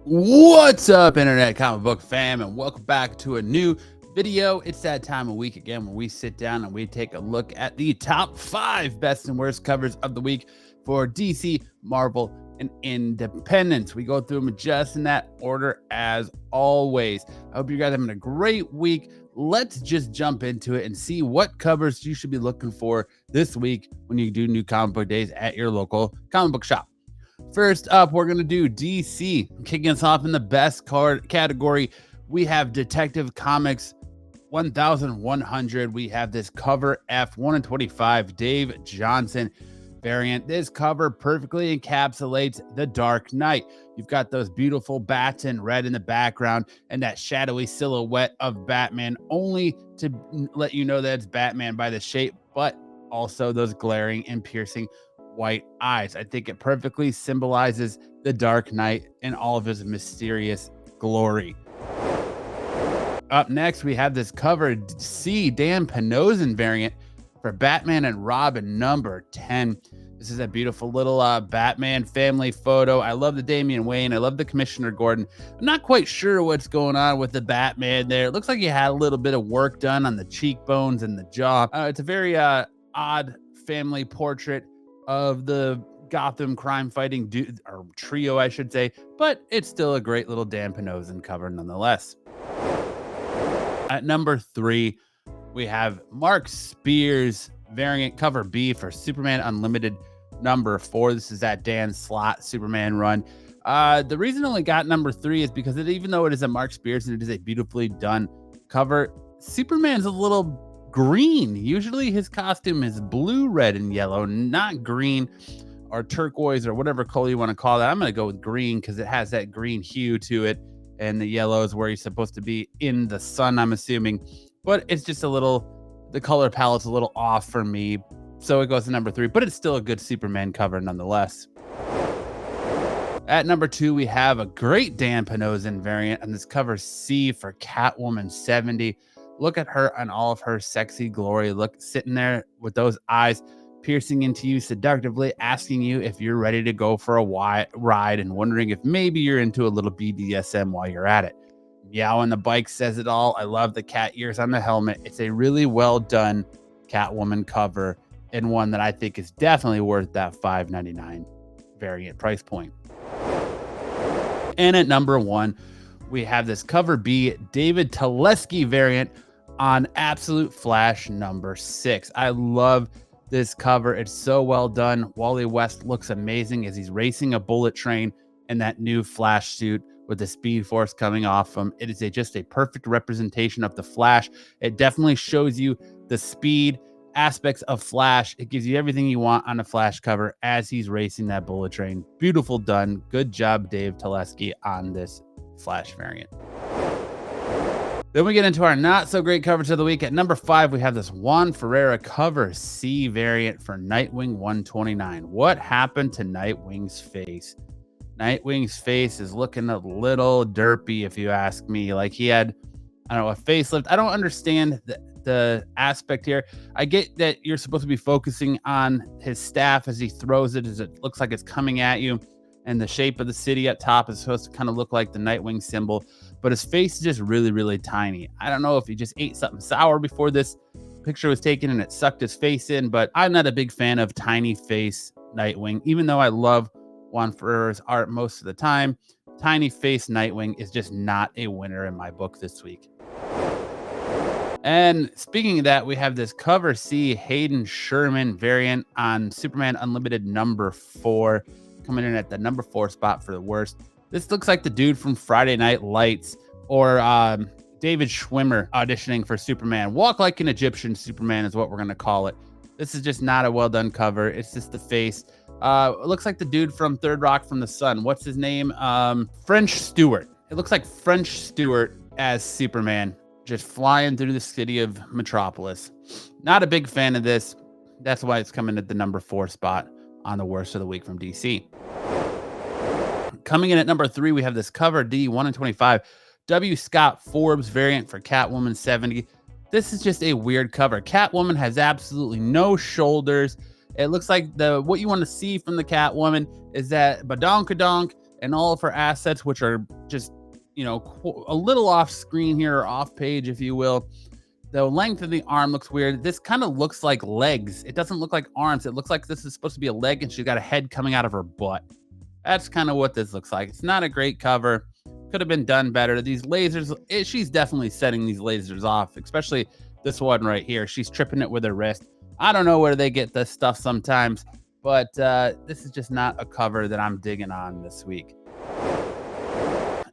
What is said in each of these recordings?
What's up, internet comic book fam, and welcome back to a new video. It's that time of week again where we sit down and we take a look at the top 5 best and worst covers of the week for DC, Marvel, and Independence. We go through them just in that order as always. I hope you guys are having a great week. Let's just jump into it and see what covers you should be looking for this week when you do new comic book days at your local comic book shop. First up, we're going to do DC. Kicking us off in the best card category, we have Detective Comics 1100. We have this cover F 1 in 25 Dave Johnson variant. This cover perfectly encapsulates the Dark Knight. You've got those beautiful bats in red in the background and that shadowy silhouette of Batman, only to let you know that it's Batman by the shape, but also those glaring and piercing white eyes. I think it perfectly symbolizes the Dark Knight in all of his mysterious glory. Up next, we have this cover C Dan Panozin variant for Batman and Robin number 10. This is a beautiful little Batman family photo. I love the Damian Wayne. I love the Commissioner Gordon. I'm not quite sure what's going on with the Batman there. It looks like he had a little bit of work done on the cheekbones and the jaw. It's a very odd family portrait of the Gotham crime fighting or trio, I should say, but it's still a great little Dan Panozin cover nonetheless. At number 3, we have Mark Spears variant cover B for Superman Unlimited number 4. This is that Dan Slott Superman run. The reason it only got number 3 is because even though it is a Mark Spears and it is a beautifully done cover, Superman's a little green. Usually his costume is blue, red, and yellow, not green or turquoise or whatever color you want to call that. I'm going to go with green because it has that green hue to it, and the yellow is where he's supposed to be in the sun, I'm assuming. But it's just the color palette's a little off for me, so it goes to number 3, but it's still a good Superman cover nonetheless. At number 2, we have a great Dan Panozin variant, and this cover C for Catwoman 70. Look at her and all of her sexy glory. Look, sitting there with those eyes piercing into you seductively, asking you if you're ready to go for a ride and wondering if maybe you're into a little BDSM while you're at it. Meow on the bike says it all. I love the cat ears on the helmet. It's a really well done Catwoman cover and one that I think is definitely worth that $5.99 variant price point. And at number 1, we have this cover B David Teleski variant on Absolute Flash number 6. I love this cover. It's so well done. Wally West looks amazing as he's racing a bullet train in that new Flash suit with the Speed Force coming off him. It is just a perfect representation of the Flash. It definitely shows you the speed aspects of Flash. It gives you everything you want on a Flash cover as he's racing that bullet train. Beautiful done. Good job, Dave Teleski, on this Flash variant. Then we get into our not so great coverage of the week. At number 5, we have this Juan Ferreira cover C variant for Nightwing 129. What happened to Nightwing's face? Nightwing's face is looking a little derpy, if you ask me. Like he had, I don't know, a facelift. I don't understand the aspect here. I get that you're supposed to be focusing on his staff as he throws it, as it looks like it's coming at you. And the shape of the city up top is supposed to kind of look like the Nightwing symbol, but his face is just really, really tiny. I don't know if he just ate something sour before this picture was taken and it sucked his face in, but I'm not a big fan of tiny face Nightwing, even though I love Juan Ferreira's art most of the time. Tiny face Nightwing is just not a winner in my book this week. And speaking of that, we have this cover C Hayden Sherman variant on Superman Unlimited number 4. Coming in at the number 4 spot for the worst. This looks like the dude from Friday Night Lights or David Schwimmer auditioning for Superman. Walk Like an Egyptian Superman is what we're going to call it. This is just not a well done cover. It's just the face. It looks like the dude from Third Rock from the Sun. What's his name? French Stewart. It looks like French Stewart as Superman, just flying through the city of Metropolis. Not a big fan of this. That's why it's coming at the number 4 spot on the worst of the week from DC. Coming in at number 3, we have this cover D 1 in 25 W. Scott Forbes variant for Catwoman 70. This is just a weird cover. Catwoman has absolutely no shoulders. It looks like what you want to see from the Catwoman is that badonkadonk and all of her assets, which are just, a little off screen here, or off page, if you will. The length of the arm looks weird. This kind of looks like legs. It doesn't look like arms. It looks like this is supposed to be a leg and she's got a head coming out of her butt. That's kind of what this looks like. It's not a great cover. Could have been done better. These lasers, she's definitely setting these lasers off, especially this one right here. She's tripping it with her wrist. I don't know where they get this stuff sometimes, but this is just not a cover that I'm digging on this week.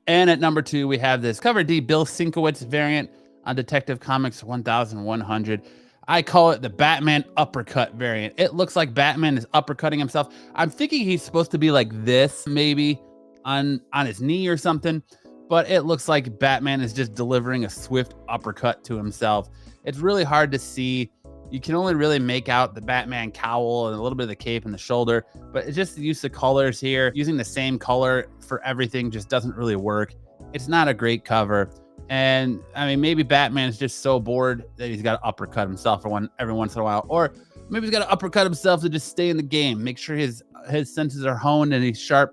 And at number 2, we have this cover D Bill Sienkiewicz variant on Detective Comics 1100. I call it the Batman uppercut variant. It looks like Batman is uppercutting himself. I'm thinking he's supposed to be like this, maybe on his knee or something, but it looks like Batman is just delivering a swift uppercut to himself. It's really hard to see. You can only really make out the Batman cowl and a little bit of the cape and the shoulder, but it's just the use of colors here. Using the same color for everything just doesn't really work. It's not a great cover. And I mean, maybe Batman is just so bored that he's got to uppercut himself every once in a while, or maybe he's got to uppercut himself to just stay in the game, make sure his senses are honed and he's sharp,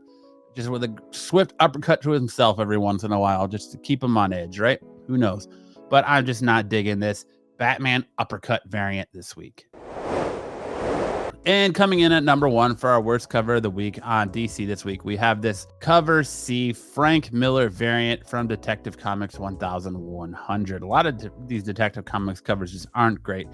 just with a swift uppercut to himself every once in a while, just to keep him on edge, right? Who knows? But I'm just not digging this Batman uppercut variant this week. And coming in at number 1 for our worst cover of the week on DC this week, we have this cover C Frank Miller variant from Detective Comics 1100. A lot of these Detective Comics covers just aren't great.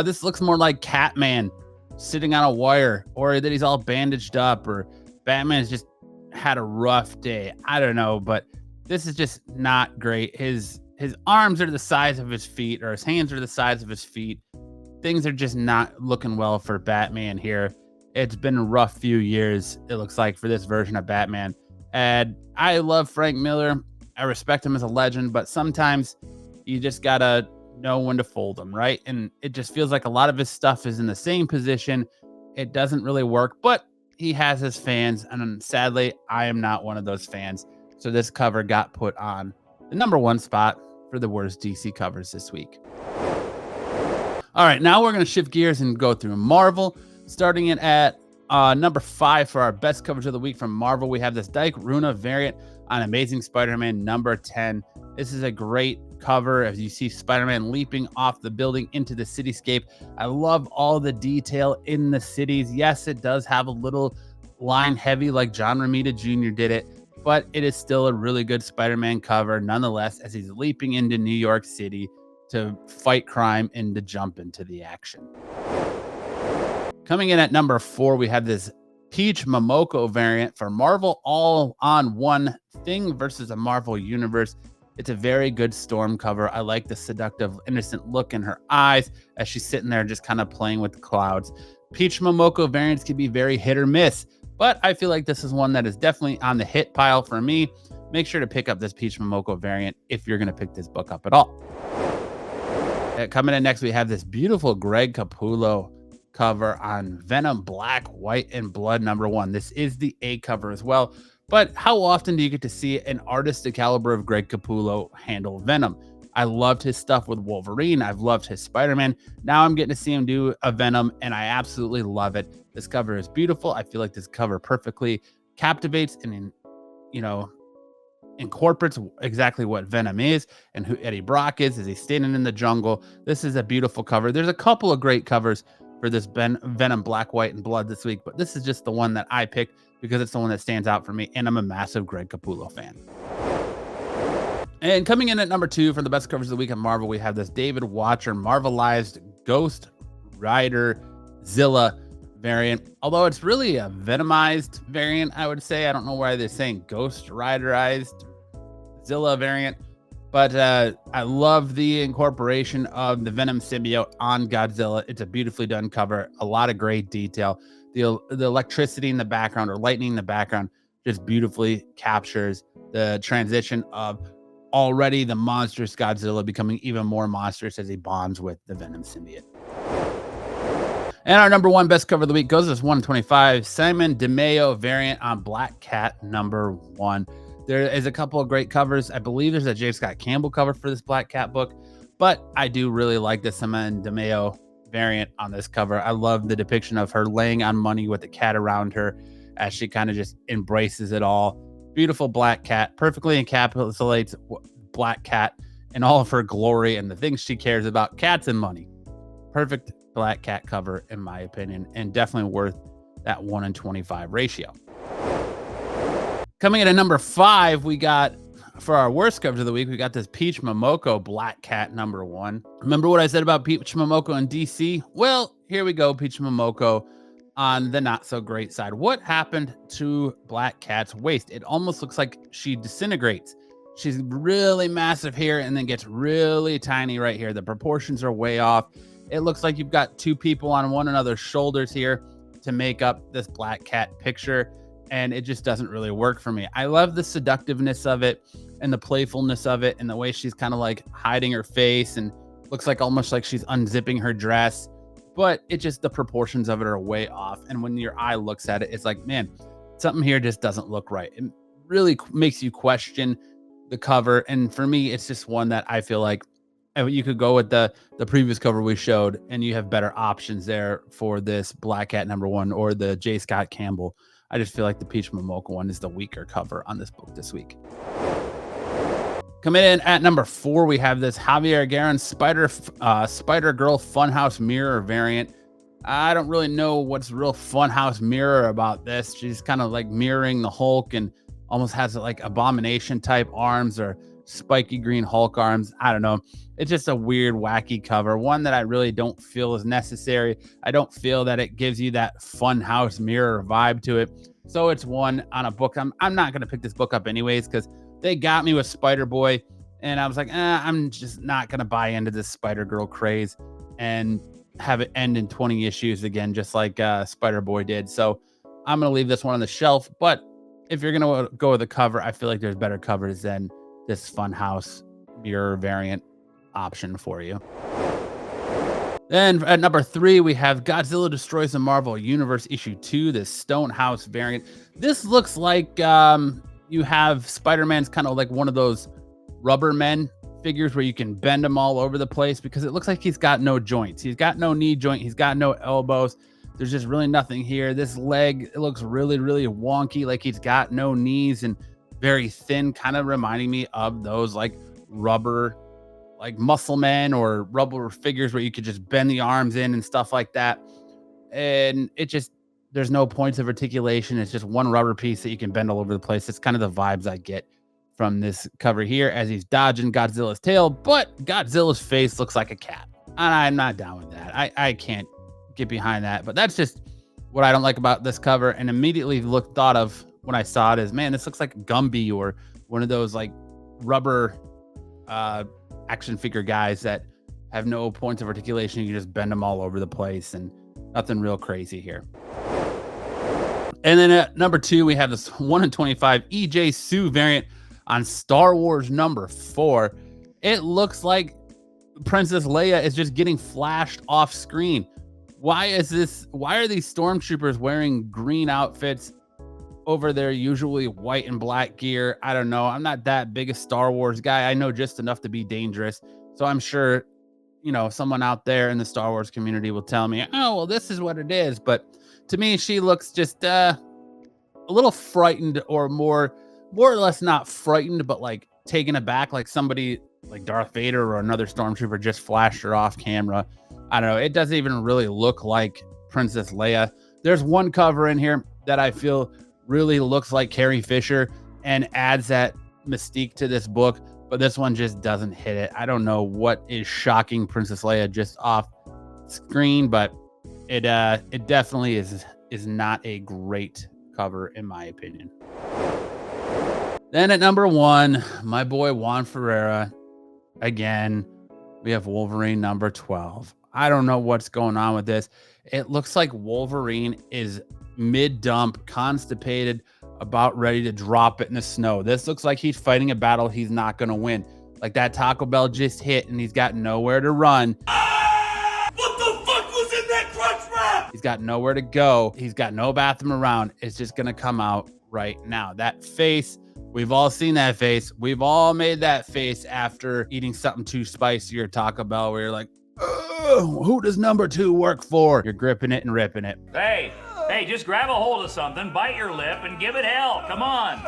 This looks more like Catman sitting on a wire, or that he's all bandaged up, or Batman's just had a rough day. I don't know, but this is just not great. His arms are the size of his feet, or his hands are the size of his feet. Things are just not looking well for Batman here. It's been a rough few years, it looks like, for this version of Batman. And I love Frank Miller. I respect him as a legend, but sometimes you just gotta know when to fold him, right? And it just feels like a lot of his stuff is in the same position. It doesn't really work, but he has his fans, and sadly, I am not one of those fans. So this cover got put on the number 1 spot for the worst DC covers this week. All right, now we're going to shift gears and go through Marvel, starting it at number 5 for our best covers of the week from Marvel. We have this Dyke Runa variant on Amazing Spider-Man number 10. This is a great cover as you see Spider-Man leaping off the building into the cityscape. I love all the detail in the cities. Yes, it does have a little line heavy like John Romita Jr. did it, but it is still a really good Spider-Man cover nonetheless, as he's leaping into New York City to fight crime and to jump into the action. Coming in at number 4, we have this Peach Momoko variant for Marvel All on One Thing versus a Marvel Universe. It's a very good Storm cover. I like the seductive, innocent look in her eyes as she's sitting there just kind of playing with the clouds. Peach Momoko variants can be very hit or miss, but I feel like this is one that is definitely on the hit pile for me. Make sure to pick up this Peach Momoko variant if you're going to pick this book up at all. Coming in next, we have this beautiful Greg Capullo cover on Venom Black, White, and Blood number 1. This is the A cover as well. But how often do you get to see an artist the caliber of Greg Capullo handle Venom? I loved his stuff with Wolverine. I've loved his Spider-Man. Now I'm getting to see him do a Venom, and I absolutely love it. This cover is beautiful. I feel like this cover perfectly captivates and, incorporates exactly what Venom is and who Eddie Brock is as he's standing in the jungle. This is a beautiful cover. There's a couple of great covers for this Venom Black, White, and Blood this week, but this is just the one that I picked because it's the one that stands out for me, and I'm a massive Greg Capullo fan. And coming in at number 2 for the best covers of the week at Marvel, we have this David Watcher Marvelized Ghost Rider Zilla variant. Although it's really a Venomized variant, I would say. I don't know why they're saying Ghost Riderized Zilla variant, but I love the incorporation of the Venom symbiote on Godzilla. It's a beautifully done cover, a lot of great detail. The electricity in the background, or lightning in the background, just beautifully captures the transition of already the monstrous Godzilla becoming even more monstrous as he bonds with the Venom symbiote. And our number 1 best cover of the week goes as 125 Simon DeMeo variant on Black Cat number 1. There is a couple of great covers. I believe there's a J. Scott Campbell cover for this Black Cat book, but I do really like the Simon DeMeo variant on this cover. I love the depiction of her laying on money with the cat around her as she kind of just embraces it all. Beautiful black cat, perfectly encapsulates black cat in all of her glory and the things she cares about, cats and money. Perfect black cat cover, in my opinion, and definitely worth that 1-in-25 ratio. Coming in at number 5, we got, for our worst covers of the week, we got this Peach Momoko black cat number 1. Remember what I said about Peach Momoko in DC? Well, here we go, Peach Momoko on the not so great side. What happened to black cat's waist? It almost looks like she disintegrates. She's really massive here and then gets really tiny right here. The proportions are way off. It looks like you've got two people on one another's shoulders here to make up this black cat picture, and it just doesn't really work for me. I love the seductiveness of it and the playfulness of it and the way she's kind of like hiding her face and looks like almost like she's unzipping her dress, but it just, the proportions of it are way off. And when your eye looks at it, it's like, man, something here just doesn't look right. It really makes you question the cover. And for me, it's just one that I feel like you could go with the previous cover we showed, and you have better options there for this Black Cat number 1 or the J. Scott Campbell. I just feel like the Peach Momoko one is the weaker cover on this book this week. Coming in at number 4, we have this Javier Garron Spider Girl Funhouse Mirror variant. I don't really know what's real Funhouse Mirror about this. She's kind of like mirroring the Hulk and almost has like Abomination type arms or spiky green Hulk arms. I don't know. It's just a weird, wacky cover. One that I really don't feel is necessary. I don't feel that it gives you that Funhouse Mirror vibe to it. So it's one on a book. I'm not going to pick this book up anyways because they got me with Spider Boy. And I was like, I'm just not going to buy into this Spider Girl craze and have it end in 20 issues again, just like Spider Boy did. So I'm going to leave this one on the shelf. But if you're going to go with a cover, I feel like there's better covers than this Funhouse Mirror variant option for you. Then at number 3, we have Godzilla Destroys the Marvel Universe issue 2, this Stonehouse variant. This looks like you have Spider-Man's kind of like one of those rubber men figures where you can bend them all over the place, because it looks like he's got no joints. He's got no knee joint. He's got no elbows. There's just really nothing here. This leg, it looks really, really wonky, like he's got no knees and very thin, kind of reminding me of those like rubber, like muscle men or rubber figures where you could just bend the arms in and stuff like that. And it just, there's no points of articulation. It's just one rubber piece that you can bend all over the place. It's kind of the vibes I get from this cover here as he's dodging Godzilla's tail, but Godzilla's face looks like a cat. And I'm not down with that. I can't get behind that, but that's just what I don't like about this cover. And immediately thought of when I saw it is, man, this looks like Gumby or one of those like rubber action figure guys that have no points of articulation. You can just bend them all over the place and nothing real crazy here. And then at number 2, we have this 1-in-25 EJ Sue variant on Star Wars number 4. It looks like Princess Leia is just getting flashed off screen. Why are these stormtroopers wearing green outfits over their usually white and black gear? I don't know. I'm not that big a Star Wars guy. I know just enough to be dangerous. So I'm sure, someone out there in the Star Wars community will tell me, oh, well, this is what it is. But to me, she looks just a little frightened, or more or less not frightened, but like taken aback, like somebody like Darth Vader or another stormtrooper just flashed her off camera. I don't know. It doesn't even really look like Princess Leia. There's one cover in here that I feel really looks like Carrie Fisher and adds that mystique to this book, but this one just doesn't hit it. I don't know what is shocking Princess Leia just off screen, but it definitely is not a great cover in my opinion. Then at number 1, my boy Juan Ferreira. Again, we have Wolverine number 12. I don't know what's going on with this. It looks like Wolverine is mid-dump, constipated, about ready to drop it in the snow. This looks like he's fighting a battle he's not going to win. Like that Taco Bell just hit and he's got nowhere to run. What the fuck was in that crunch wrap? He's got nowhere to go. He's got no bathroom around. It's just going to come out right now. That face, we've all seen that face. We've all made that face after eating something too spicy or Taco Bell where you're like, who does number 2 work for? You're gripping it and ripping it. Hey, just grab a hold of something, bite your lip, and give it hell. Come on.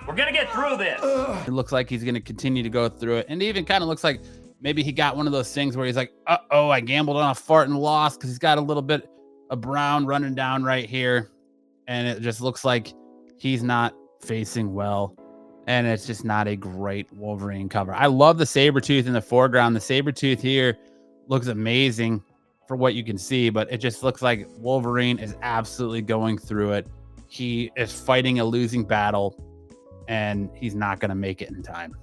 We're gonna get through this. It looks like he's going to continue to go through it. And it even kind of looks like maybe he got one of those things where he's like, uh-oh, I gambled on a fart and lost, because he's got a little bit of brown running down right here. And it just looks like he's not facing well. And it's just not a great Wolverine cover. I love the Sabretooth in the foreground. The Sabretooth here looks amazing for what you can see, but it just looks like Wolverine is absolutely going through it. He is fighting a losing battle, and he's not going to make it in time.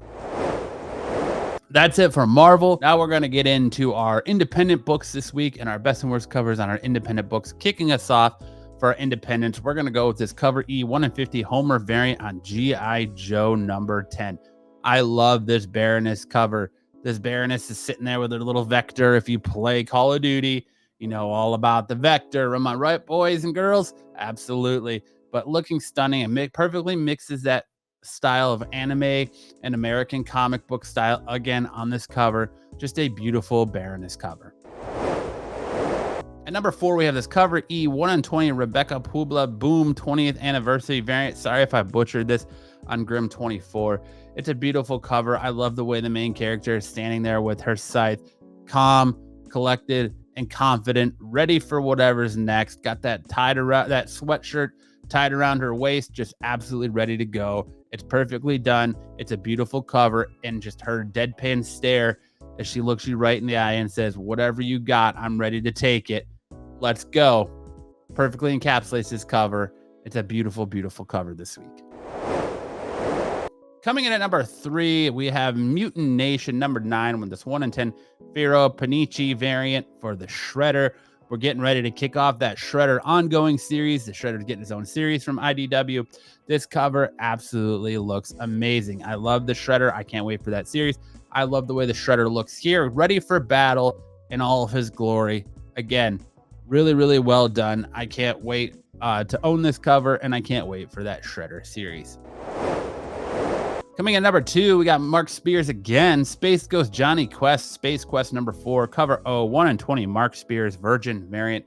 That's it for Marvel. Now we're going to get into our independent books this week and our best and worst covers on our independent books. Kicking us off for our independents, we're going to go with this cover E 1 in 50 Homer variant on G.I. Joe number 10. I love this Baroness cover. This Baroness is sitting there with her little Vector. If you play Call of Duty, you know all about the Vector. Am I right, boys and girls? Absolutely. But looking stunning and perfectly mixes that style of anime and American comic book style again on this cover. Just a beautiful Baroness cover. At number 4, we have this cover E 1 in 20 Rebecca Publa Boom 20th anniversary variant. Sorry if I butchered this on Grim 24. It's a beautiful cover. I love the way the main character is standing there with her scythe, calm, collected, and confident, ready for whatever's next. Got that tied around, that sweatshirt tied around her waist, just absolutely ready to go. It's perfectly done. It's a beautiful cover, and just her deadpan stare as she looks you right in the eye and says, whatever you got, I'm ready to take it. Let's go. Perfectly encapsulates this cover. It's a beautiful, beautiful cover this week. Coming in at number 3, we have Mutant Nation number 9 with this 1 in 10 Firo Panichi variant for the Shredder. We're getting ready to kick off that Shredder ongoing series. The Shredder's getting his own series from IDW. This cover absolutely looks amazing. I love the Shredder. I can't wait for that series. I love the way the Shredder looks here, ready for battle in all of his glory. Again, really, really well done. I can't wait to own this cover, and I can't wait for that Shredder series. Coming at number 2, we got Mark Spears again. Space Ghost Johnny Quest, Space Quest number 4, cover O, 1 in 20 Mark Spears Virgin variant.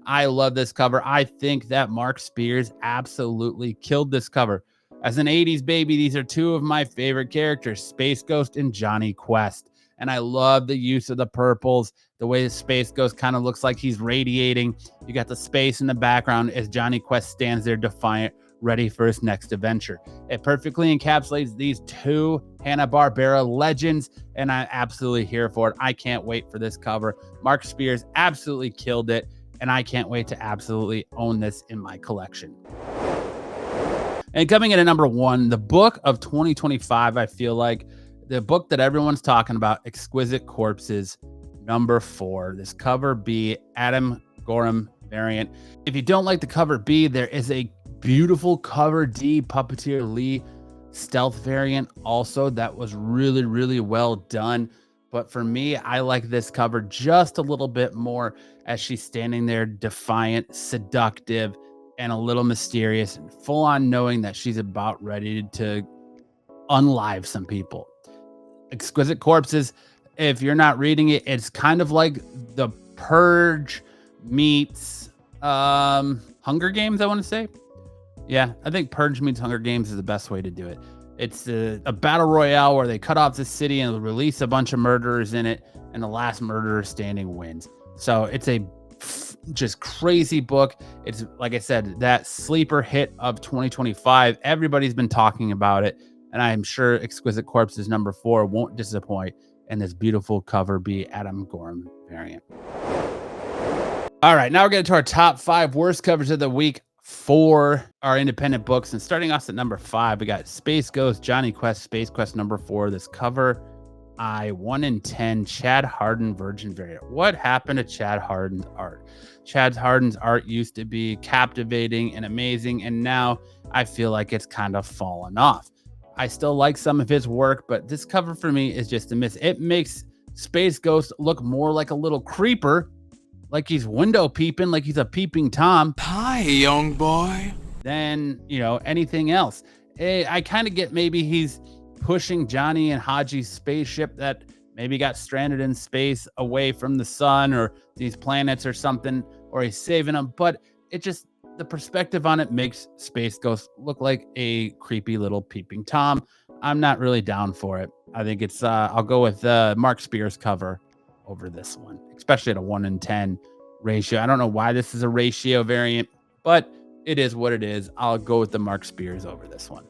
I love this cover. I think that Mark Spears absolutely killed this cover. As an 80s baby, these are two of my favorite characters, Space Ghost and Johnny Quest. And I love the use of the purples, the way the Space Ghost kind of looks like he's radiating. You got the space in the background as Johnny Quest stands there defiant, ready for his next adventure. It perfectly encapsulates these two Hanna-Barbera legends, and I'm absolutely here for it. I can't wait for this cover. Mark Spears absolutely killed it, and I can't wait to absolutely own this in my collection. And coming in at number 1, the book of 2025, I feel like the book that everyone's talking about, Exquisite Corpses, number 4. This cover B, Adam Gorham variant. If you don't like the cover B, there is a beautiful cover D, Puppeteer Lee stealth variant also that was really, really well done. But for me, I like this cover just a little bit more as she's standing there defiant, seductive, and a little mysterious, and full on knowing that she's about ready to unlive some people. Exquisite Corpses, if you're not reading it, it's kind of like The Purge meets Hunger Games, I want to say. Yeah, I think Purge meets Hunger Games is the best way to do it. It's a battle royale where they cut off the city and release a bunch of murderers in it, and the last murderer standing wins. So it's a just crazy book. It's, like I said, that sleeper hit of 2025. Everybody's been talking about it, and I'm sure Exquisite Corpses number 4 won't disappoint in this beautiful cover B, Adam Gorham variant. All right, now we're getting to our top 5 worst covers of the week for our independent books. And starting off at number 5, we got Space Ghost Johnny Quest, Space Quest number 4. This cover I 1 in 10 Chad Hardin Virgin variant. What happened to Chad Hardin's art? Chad Hardin's art used to be captivating and amazing, and now I feel like it's kind of fallen off. I still like some of his work, but this cover for me is just a miss. It makes Space Ghost look more like a little creeper, like he's window peeping, like he's a peeping Tom. Hi, young boy. Than, anything else. I kind of get maybe he's pushing Johnny and Haji's spaceship that maybe got stranded in space away from the sun or these planets or something, or he's saving them. But it just the perspective on it makes Space Ghost look like a creepy little peeping Tom. I'm not really down for it. I think it's I'll go with Mark Spears cover over this one, especially at a 1 in 10 ratio. I don't know why this is a ratio variant, but it is what it is. I'll go with the Mark Spears over this one.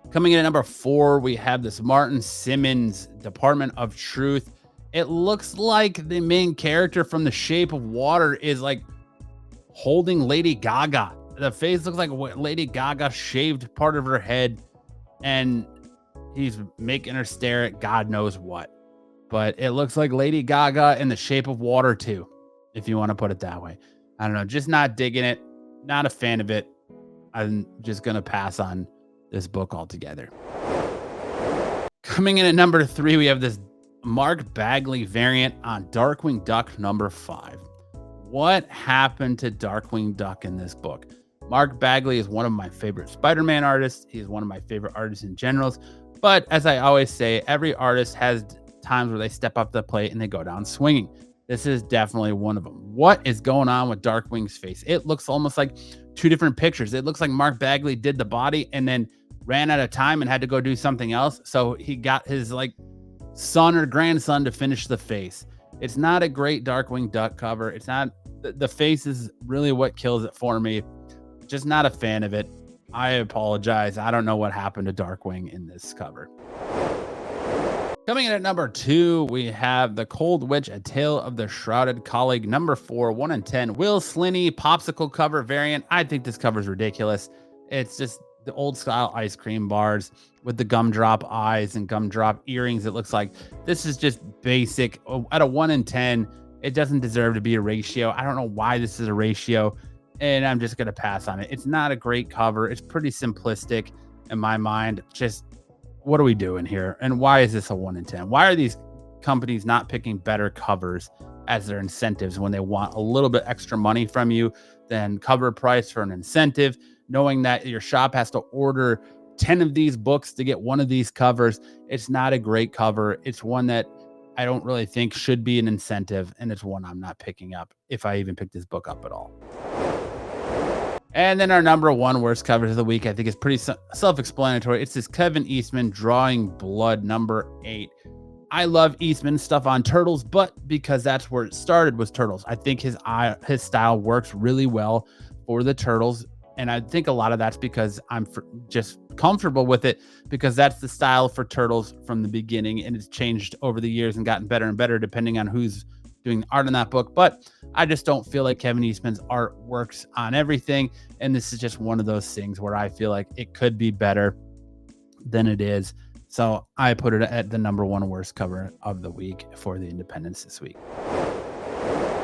Coming in at number 4, we have this Martin Simmons Department of Truth. It looks like the main character from The Shape of Water is like holding Lady Gaga. The face looks like Lady Gaga shaved part of her head, and he's making her stare at God knows what. But it looks like Lady Gaga in The Shape of Water too, if you want to put it that way. I don't know, just not digging it. Not a fan of it. I'm just going to pass on this book altogether. Coming in at number 3, we have this Mark Bagley variant on Darkwing Duck number 5. What happened to Darkwing Duck in this book? Mark Bagley is one of my favorite Spider-Man artists. He's one of my favorite artists in general. But as I always say, every artist has times where they step up the plate and they go down swinging. This is definitely one of them. What is going on with Darkwing's face? It looks almost like 2 different pictures. It looks like Mark Bagley did the body and then ran out of time and had to go do something else. So he got his like son or grandson to finish the face. It's not a great Darkwing Duck cover. It's not, the face is really what kills it for me. Just not a fan of it. I apologize. I don't know what happened to Darkwing in this cover. Coming in at number 2, we have The Cold Witch, A Tale of the Shrouded Colleague, number 4, 1 in 10. Will Sliney popsicle cover variant. I think this cover is ridiculous. It's just the old style ice cream bars with the gumdrop eyes and gumdrop earrings. It looks like this is just basic. At a 1 in 10, it doesn't deserve to be a ratio. I don't know why this is a ratio, and I'm just going to pass on it. It's not a great cover. It's pretty simplistic in my mind. Just what are we doing here? And why is this a 1 in 10? Why are these companies not picking better covers as their incentives when they want a little bit extra money from you than cover price for an incentive, knowing that your shop has to order 10 of these books to get one of these covers? It's not a great cover. It's one that I don't really think should be an incentive, and it's one I'm not picking up if I even pick this book up at all. And then our number 1 worst covers of the week, I think is pretty self-explanatory. It's this Kevin Eastman Drawing Blood, number 8. I love Eastman's stuff on Turtles, but because that's where it started was Turtles. I think his style works really well for the Turtles, and I think a lot of that's because I'm just comfortable with it, because that's the style for Turtles from the beginning, and it's changed over the years and gotten better and better depending on who's doing art in that book. But I just don't feel like Kevin Eastman's art works on everything, and this is just one of those things where I feel like it could be better than it is. So I put it at the number 1 worst cover of the week for the independents this week.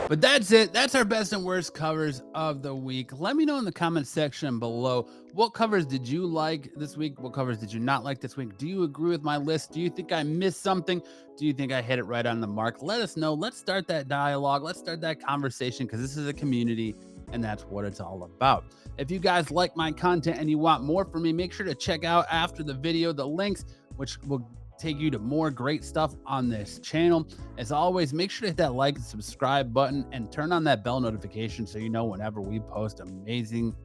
But that's it. That's our best and worst covers of the week. Let me know in the comment section below, what covers did you like this week? What covers did you not like this week? Do you agree with my list? Do you think I missed something? Do you think I hit it right on the mark? Let us know. Let's start that dialogue. Let's start that conversation, because this is a community and that's what it's all about. If you guys like my content and you want more from me, make sure to check out after the video the links, which will take you to more great stuff on this channel. As always, make sure to hit that like and subscribe button and turn on that bell notification so you know whenever we post amazing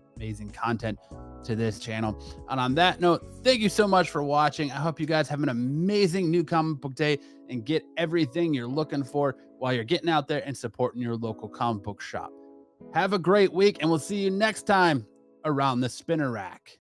content to this channel. And on that note, thank you so much for watching. I hope you guys have an amazing new comic book day and get everything you're looking for while you're getting out there and supporting your local comic book shop. Have a great week, and we'll see you next time around the spinner rack.